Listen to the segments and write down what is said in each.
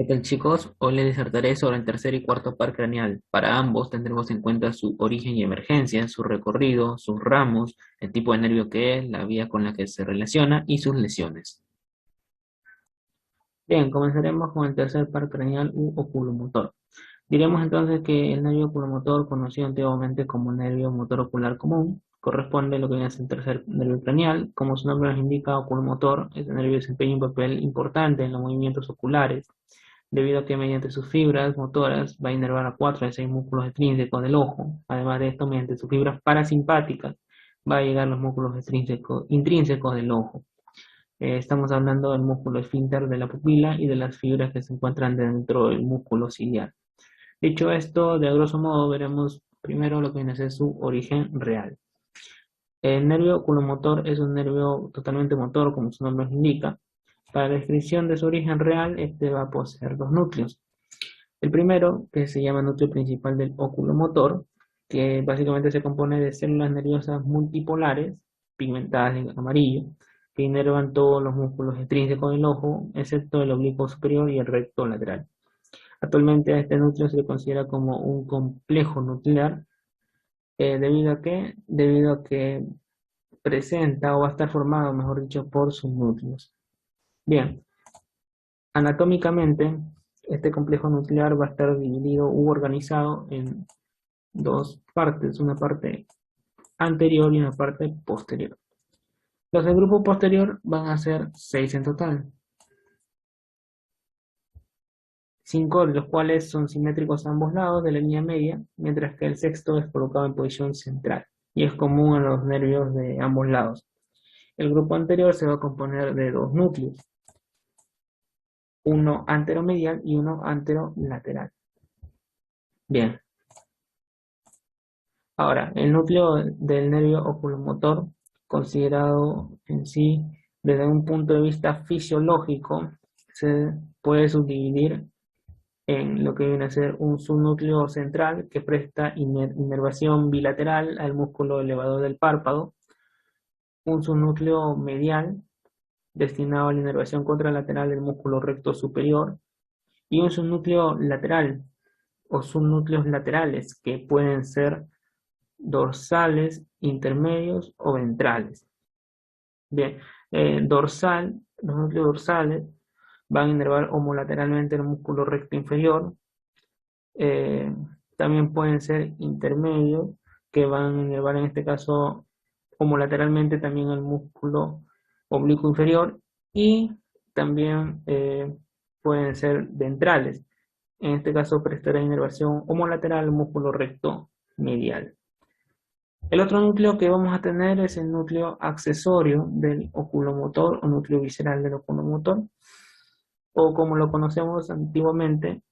¿Qué tal, chicos? Hoy les disertaré sobre el tercer y cuarto par craneal. Para ambos tendremos en cuenta su origen y emergencia, su recorrido, sus ramos, el tipo de nervio que es, la vía con la que se relaciona y sus lesiones. Bien, comenzaremos con el tercer par craneal u oculomotor. Diremos entonces que el nervio oculomotor, conocido antiguamente como nervio motor ocular común, corresponde a lo que viene a ser el tercer nervio craneal. Como su nombre nos indica, oculomotor, este nervio desempeña un papel importante en los movimientos oculares, debido a que mediante sus fibras motoras va a inervar a 4 de 6 músculos extrínsecos del ojo. Además de esto, mediante sus fibras parasimpáticas va a llegar a los músculos intrínsecos del ojo. Estamos hablando del músculo esfínter de la pupila y de las fibras que se encuentran dentro del músculo ciliar. Dicho esto, de grosso modo veremos primero lo que viene a ser su origen real. El nervio oculomotor es un nervio totalmente motor, como su nombre nos indica. Para la descripción de su origen real, este va a poseer dos núcleos. El primero, que se llama núcleo principal del oculomotor, que básicamente se compone de células nerviosas multipolares, pigmentadas en amarillo, que inervan todos los músculos extrínsecos del ojo, excepto el oblicuo superior y el recto lateral. Actualmente a este núcleo se le considera como un complejo nuclear, debido a que presenta o va a estar formado, mejor dicho, por sus núcleos. Bien, anatómicamente, este complejo nuclear va a estar dividido u organizado en dos partes, una parte anterior y una parte posterior. Los del grupo posterior van a ser 6 en total, 5 de los cuales son simétricos a ambos lados de la línea media, mientras que el sexto es colocado en posición central y es común a los nervios de ambos lados. El grupo anterior se va a componer de dos núcleos, uno anteromedial y uno anterolateral. Bien, ahora, el núcleo del nervio oculomotor, considerado en sí desde un punto de vista fisiológico, se puede subdividir en lo que viene a ser un subnúcleo central que presta inervación bilateral al músculo elevador del párpado, un subnúcleo medial destinado a la inervación contralateral del músculo recto superior y un subnúcleo lateral o subnúcleos laterales que pueden ser dorsales, intermedios o ventrales. Bien, los núcleos dorsales van a inervar homolateralmente el músculo recto inferior. eh, También pueden ser intermedios, que van a inervar en este caso homolateralmente también el músculo oblicuo inferior, y también pueden ser ventrales. En este caso prestará inervación homolateral al músculo recto medial. El otro núcleo que vamos a tener es el núcleo accesorio del oculomotor o núcleo visceral del oculomotor, o como lo conocemos antiguamente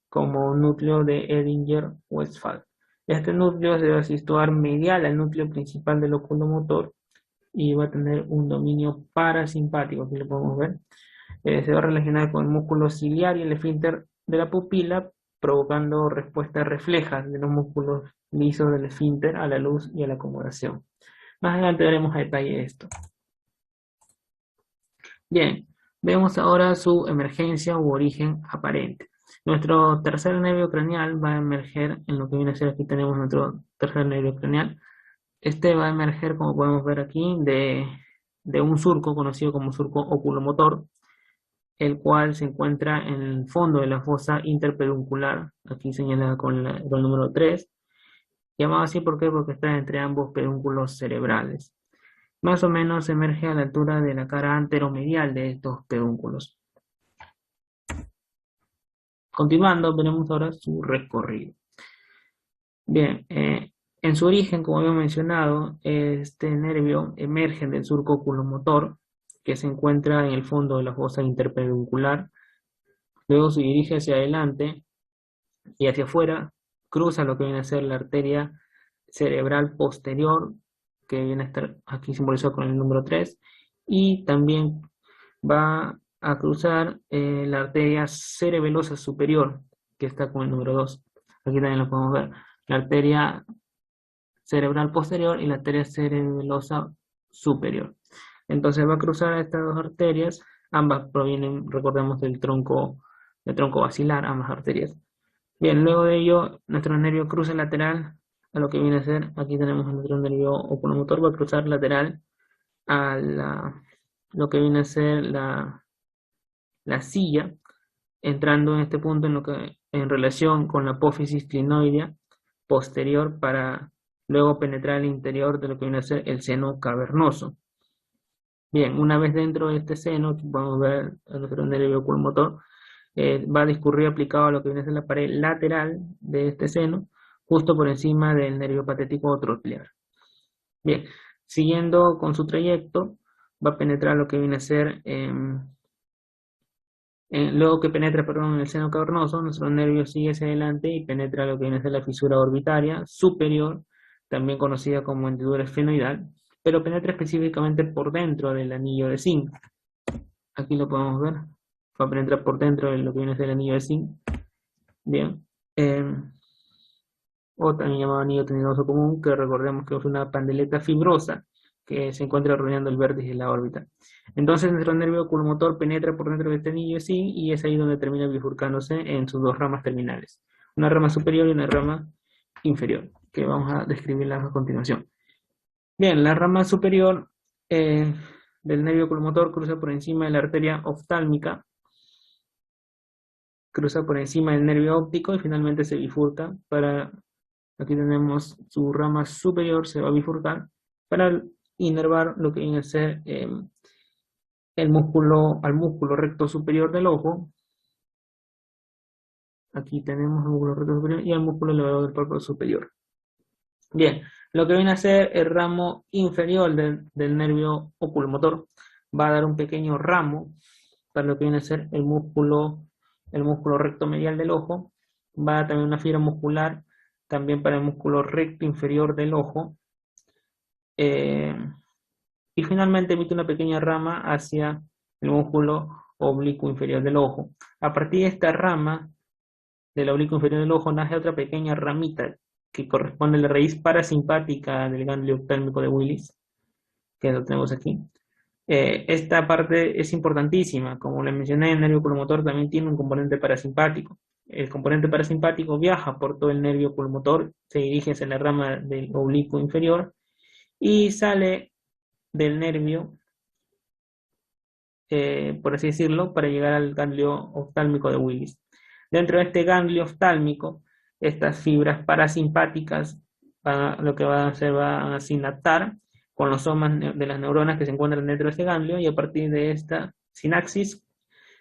como núcleo de Edinger-Westphal. Este núcleo se va a situar medial al núcleo principal del oculomotor y va a tener un dominio parasimpático, aquí lo podemos ver. Se va a relacionar con el músculo ciliar y el esfínter de la pupila, provocando respuestas reflejas de los músculos lisos del esfínter a la luz y a la acomodación. Más adelante veremos a detalle esto. Bien, vemos ahora su emergencia u origen aparente. Nuestro tercer nervio craneal va a emerger en lo que viene a ser, aquí tenemos nuestro tercer nervio craneal. Este va a emerger, como podemos ver aquí, de un surco conocido como surco oculomotor, el cual se encuentra en el fondo de la fosa interpeduncular, aquí señalada con el número 3, llamado así porque está entre ambos pedúnculos cerebrales. Más o menos emerge a la altura de la cara anteromedial de estos pedúnculos. Continuando, veremos ahora su recorrido. Bien, en su origen, como había mencionado, este nervio emerge del surco oculomotor, que se encuentra en el fondo de la fosa interpeduncular. Luego se dirige hacia adelante y hacia afuera, cruza lo que viene a ser la arteria cerebral posterior, que viene a estar aquí simbolizado con el número 3, y también va a cruzar la arteria cerebelosa superior, que está con el número 2. Aquí también lo podemos ver. La arteria cerebral posterior y la arteria cerebelosa superior. Entonces va a cruzar estas dos arterias, ambas provienen, recordemos, del tronco de tronco basilar, ambas arterias. Bien, luego de ello, nuestro nervio cruza lateral a lo que viene a ser, aquí tenemos nuestro nervio oculomotor, va a cruzar lateral a lo que viene a ser la silla, entrando en este punto en relación con la apófisis clinoidea posterior para luego penetrar al interior de lo que viene a ser el seno cavernoso. Bien, una vez dentro de este seno, vamos a ver a nuestro nervio oculomotor, va a discurrir aplicado a lo que viene a ser la pared lateral de este seno, justo por encima del nervio patético troclear. Bien, siguiendo con su trayecto, va a penetrar lo que viene a ser, luego que penetra, perdón, en el seno cavernoso, nuestro nervio sigue hacia adelante y penetra lo que viene a ser la fisura orbitaria superior, también conocida como hendidura esfenoidal, pero penetra específicamente por dentro del anillo de zinc. Aquí lo podemos ver, va a penetrar por dentro de lo que viene a ser el anillo de zinc. Bien, o también llamado anillo tendinoso común, que recordemos que es una pandeleta fibrosa que se encuentra rodeando el vértice de la órbita. Entonces nuestro nervio oculomotor penetra por dentro de este anillo sí, y es ahí donde termina bifurcándose en sus dos ramas terminales, una rama superior y una rama inferior, que vamos a describirlas a continuación. Bien, la rama superior del nervio oculomotor cruza por encima de la arteria oftálmica, cruza por encima del nervio óptico y finalmente se bifurca para, aquí tenemos su rama superior, se va a bifurcar para inervar lo que viene a ser al músculo recto superior del ojo. Aquí tenemos el músculo recto superior y al músculo elevador del párpado superior. Bien, lo que viene a ser el ramo inferior del nervio oculomotor va a dar un pequeño ramo para lo que viene a ser el músculo recto medial del ojo. Va a dar también una fibra muscular también para el músculo recto inferior del ojo. Y finalmente emite una pequeña rama hacia el músculo oblicuo inferior del ojo. A partir de esta rama del oblicuo inferior del ojo nace otra pequeña ramita que corresponde a la raíz parasimpática del ganglio oftálmico de Willis, que lo tenemos aquí. Esta parte es importantísima, como les mencioné, el nervio oculomotor también tiene un componente parasimpático. El componente parasimpático viaja por todo el nervio oculomotor, se dirige hacia la rama del oblicuo inferior y sale del nervio, por así decirlo, para llegar al ganglio oftálmico de Willis. Dentro de este ganglio oftálmico, estas fibras parasimpáticas lo que van a hacer va a sinaptar con los somas de las neuronas que se encuentran dentro de este ganglio, y a partir de esta sinapsis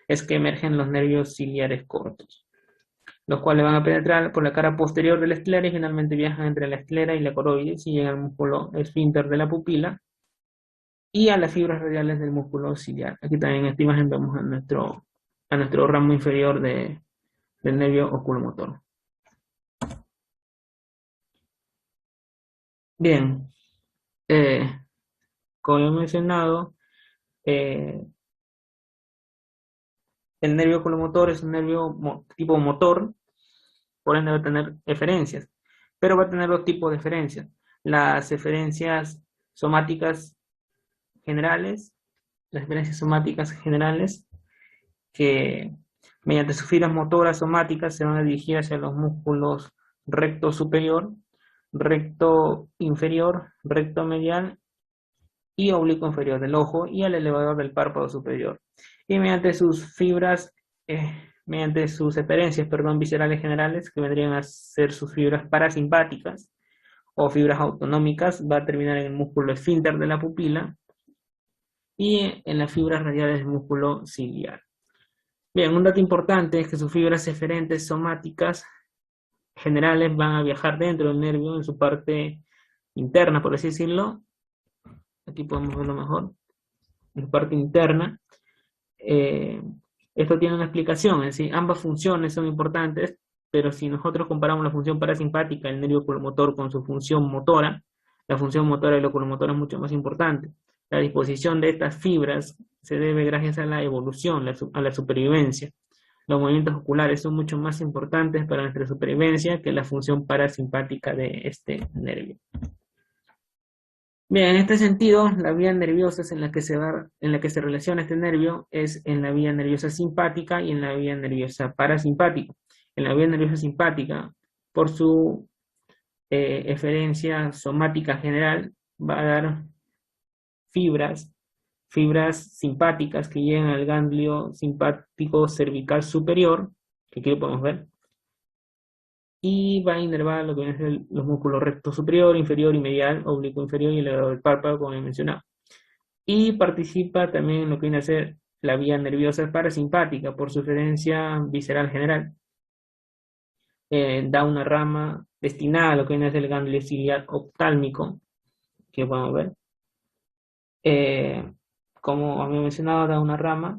es que emergen los nervios ciliares cortos, los cuales van a penetrar por la cara posterior de la esclera y finalmente viajan entre la esclera y la coroides y llegan al músculo esfínter de la pupila y a las fibras radiales del músculo ciliar. Aquí también en esta imagen vemos a nuestro ramo inferior del nervio oculomotor. Bien, como he mencionado, el nervio oculomotor es un nervio tipo motor, por ende va a tener eferencias, pero va a tener dos tipos de eferencias. Las eferencias somáticas generales, que mediante sus fibras motoras somáticas se van a dirigir hacia los músculos recto superior, recto inferior, recto medial y oblicuo inferior del ojo y al elevador del párpado superior. Y mediante sus eferencias, viscerales generales, que vendrían a ser sus fibras parasimpáticas o fibras autonómicas, va a terminar en el músculo esfínter de la pupila y en las fibras radiales del músculo ciliar. Bien, un dato importante es que sus fibras eferentes somáticas generales van a viajar dentro del nervio en su parte interna, por así decirlo. Aquí podemos verlo mejor. En su parte interna. Esto tiene una explicación, es decir, ambas funciones son importantes, pero si nosotros comparamos la función parasimpática del nervio oculomotor con su función motora, la función motora del oculomotor es mucho más importante. La disposición de estas fibras se debe gracias a la evolución, a la supervivencia. Los movimientos oculares son mucho más importantes para nuestra supervivencia que la función parasimpática de este nervio. Bien, en este sentido, la vía nerviosa es en la que se relaciona este nervio es en la vía nerviosa simpática y en la vía nerviosa parasimpática. En la vía nerviosa simpática, por su eferencia somática general, va a dar fibras, fibras simpáticas que llegan al ganglio simpático cervical superior, que aquí lo podemos ver, y va a inervar lo que vienen a ser los músculos recto superior, inferior y medial, oblicuo inferior y el elevador del párpado, como he mencionado. Y participa también en lo que viene a ser la vía nerviosa parasimpática por su referencia visceral general. Da una rama destinada a lo que viene a ser el ganglio ciliar oftálmico, que podemos ver. Como había mencionado, da una rama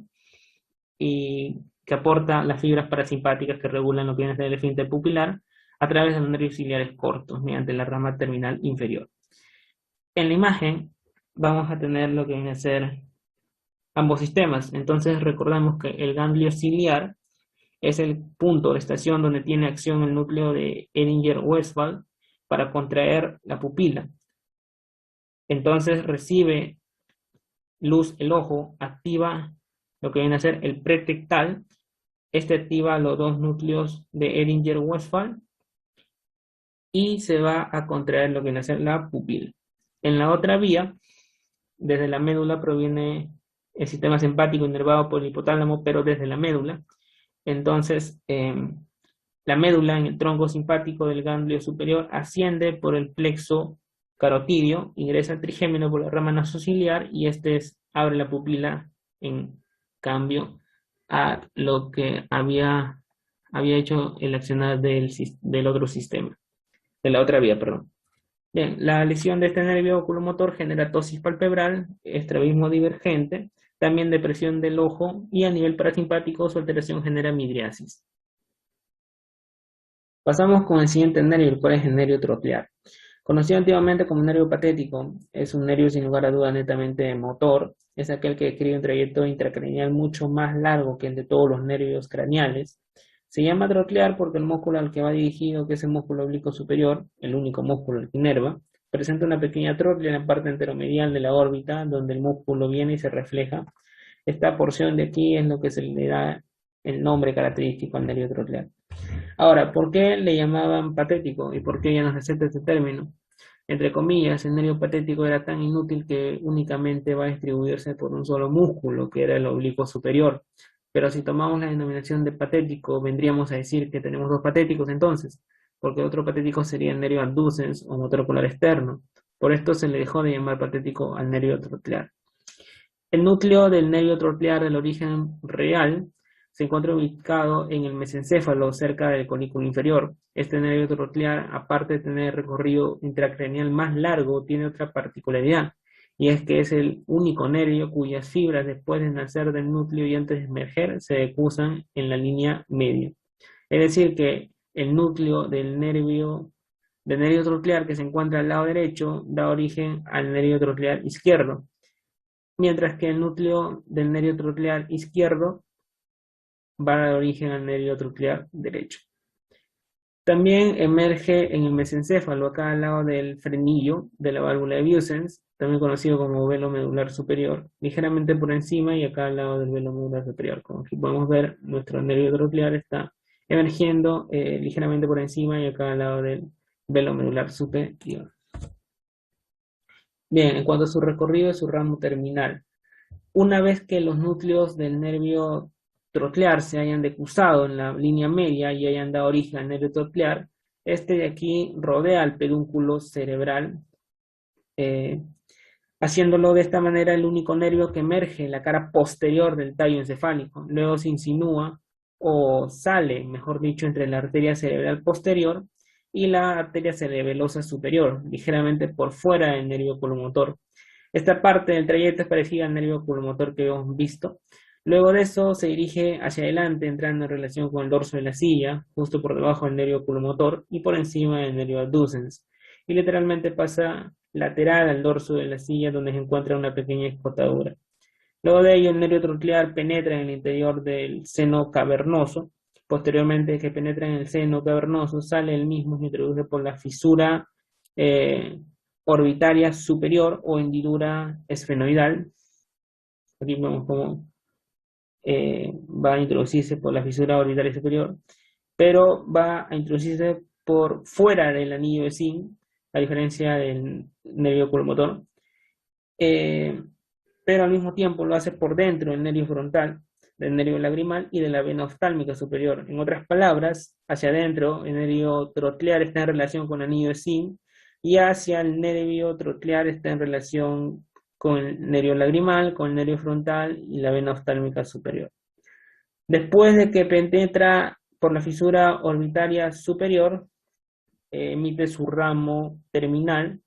y que aporta las fibras parasimpáticas que regulan lo que viene a ser el esfínter pupilar a través de los nervios ciliares cortos mediante la rama terminal inferior. En la imagen vamos a tener lo que viene a ser ambos sistemas. Entonces recordamos que el ganglio ciliar es el punto de estación donde tiene acción el núcleo de Edinger-Westphal para contraer la pupila. Entonces recibe luz el ojo, activa lo que viene a ser el pretectal. Este activa los dos núcleos de Edinger-Westphal y se va a contraer lo que viene a ser la pupila. En la otra vía, desde la médula proviene el sistema simpático inervado por el hipotálamo, pero desde la médula. Entonces, la médula en el tronco simpático del ganglio superior asciende por el plexo carotidio, ingresa al trigémino por la rama nasociliar y abre la pupila en cambio a lo que había hecho el accionar del otro sistema, de la otra vía, perdón. Bien, la lesión de este nervio oculomotor genera ptosis palpebral, estrabismo divergente, también depresión del ojo y a nivel parasimpático su alteración genera midriasis. Pasamos con el siguiente nervio, el cual es el nervio troclear. Conocido antiguamente como nervio patético, es un nervio sin lugar a duda netamente motor, es aquel que describe un trayecto intracraneal mucho más largo que el de todos los nervios craneales. Se llama troclear porque el músculo al que va dirigido, que es el músculo oblicuo superior, el único músculo que inerva, presenta una pequeña troclea en la parte enteromedial de la órbita, donde el músculo viene y se refleja. Esta porción de aquí es lo que se le da el nombre característico al nervio troclear. Ahora, ¿por qué le llamaban patético y por qué ya no se acepta este término? Entre comillas, el nervio patético era tan inútil que únicamente va a distribuirse por un solo músculo, que era el oblicuo superior. Pero si tomamos la denominación de patético, vendríamos a decir que tenemos dos patéticos entonces, porque otro patético sería el nervio abducens o motor ocular externo. Por esto se le dejó de llamar patético al nervio troclear. El núcleo del nervio troclear del origen real se encuentra ubicado en el mesencéfalo, cerca del colículo inferior. Este nervio troclear, aparte de tener recorrido intracraneal más largo, tiene otra particularidad, y es que es el único nervio cuyas fibras, después de nacer del núcleo y antes de emerger, se decusan en la línea media. Es decir, que el núcleo del nervio troclear que se encuentra al lado derecho da origen al nervio troclear izquierdo, mientras que el núcleo del nervio troclear izquierdo va a dar origen al nervio troclear derecho. También emerge en el mesencéfalo, acá al lado del frenillo de la válvula de Vieussens, también conocido como velo medular superior, ligeramente por encima y acá al lado del velo medular superior. Como aquí podemos ver, nuestro nervio troclear está emergiendo ligeramente por encima y acá al lado del velo medular superior. Bien, en cuanto a su recorrido y su ramo terminal, una vez que los núcleos del nervio troclear se hayan decusado en la línea media y hayan dado origen al nervio troclear, este de aquí rodea al pedúnculo cerebral, haciéndolo de esta manera el único nervio que emerge en la cara posterior del tallo encefálico. Luego se insinúa o sale, mejor dicho, entre la arteria cerebral posterior y la arteria cerebelosa superior, ligeramente por fuera del nervio oculomotor. Esta parte del trayecto es parecida al nervio oculomotor que hemos visto. Luego de eso se dirige hacia adelante, entrando en relación con el dorso de la silla, justo por debajo del nervio oculomotor y por encima del nervio abducens. Y literalmente pasa lateral al dorso de la silla, donde se encuentra una pequeña escotadura. Luego de ello, el nervio troclear penetra en el interior del seno cavernoso. Posteriormente, que penetra en el seno cavernoso, sale el mismo y se introduce por la fisura orbitaria superior o hendidura esfenoidal. Aquí vemos cómo va a introducirse por la fisura orbitaria superior, pero va a introducirse por fuera del anillo de zinc, a diferencia del nervio oculomotor, pero al mismo tiempo lo hace por dentro del nervio frontal, del nervio lagrimal y de la vena oftálmica superior. En otras palabras, hacia adentro el nervio troclear está en relación con el anillo de zinc y hacia el nervio troclear está en relación con el nervio lagrimal, con el nervio frontal y la vena oftálmica superior. Después de que penetra por la fisura orbitaria superior, emite su ramo terminal,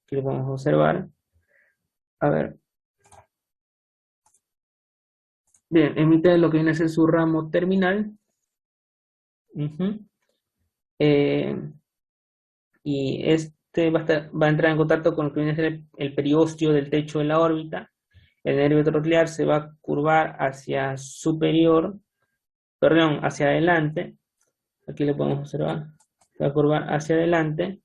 que lo podemos observar. A ver. Bien, emite lo que viene a ser su ramo terminal. Eh, y este va a entrar en contacto con lo que viene a ser el periósteo del techo de la órbita. El nervio troclear se va a curvar hacia superior, perdón, hacia adelante. Aquí lo podemos observar. Se va a curvar hacia adelante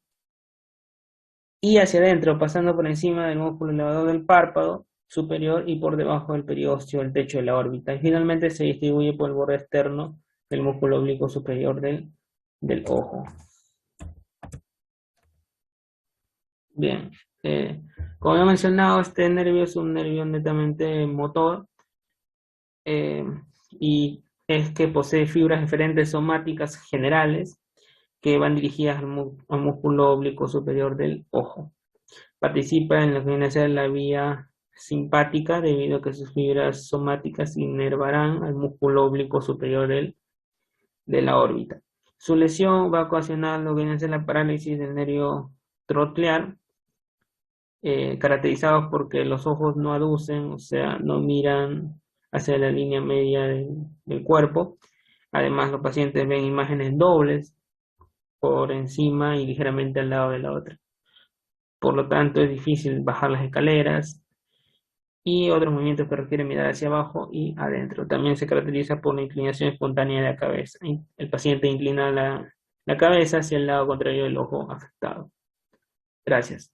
y hacia adentro, pasando por encima del músculo elevador del párpado superior y por debajo del periósteo del techo de la órbita. Y finalmente se distribuye por el borde externo del músculo oblicuo superior del ojo. Bien, como he mencionado, este nervio es un nervio netamente motor y es que posee fibras diferentes somáticas generales que van dirigidas al músculo oblicuo superior del ojo. Participa en lo que viene a ser la vía simpática debido a que sus fibras somáticas inervarán al músculo oblicuo superior de la órbita. Su lesión va a ocasionar lo que viene a ser la parálisis del nervio troclear, caracterizados porque los ojos no aducen, o sea, no miran hacia la línea media del cuerpo. Además, los pacientes ven imágenes dobles por encima y ligeramente al lado de la otra. Por lo tanto, es difícil bajar las escaleras y otros movimientos que requieren mirar hacia abajo y adentro. También se caracteriza por la inclinación espontánea de la cabeza. El paciente inclina la cabeza hacia el lado contrario del ojo afectado. Gracias.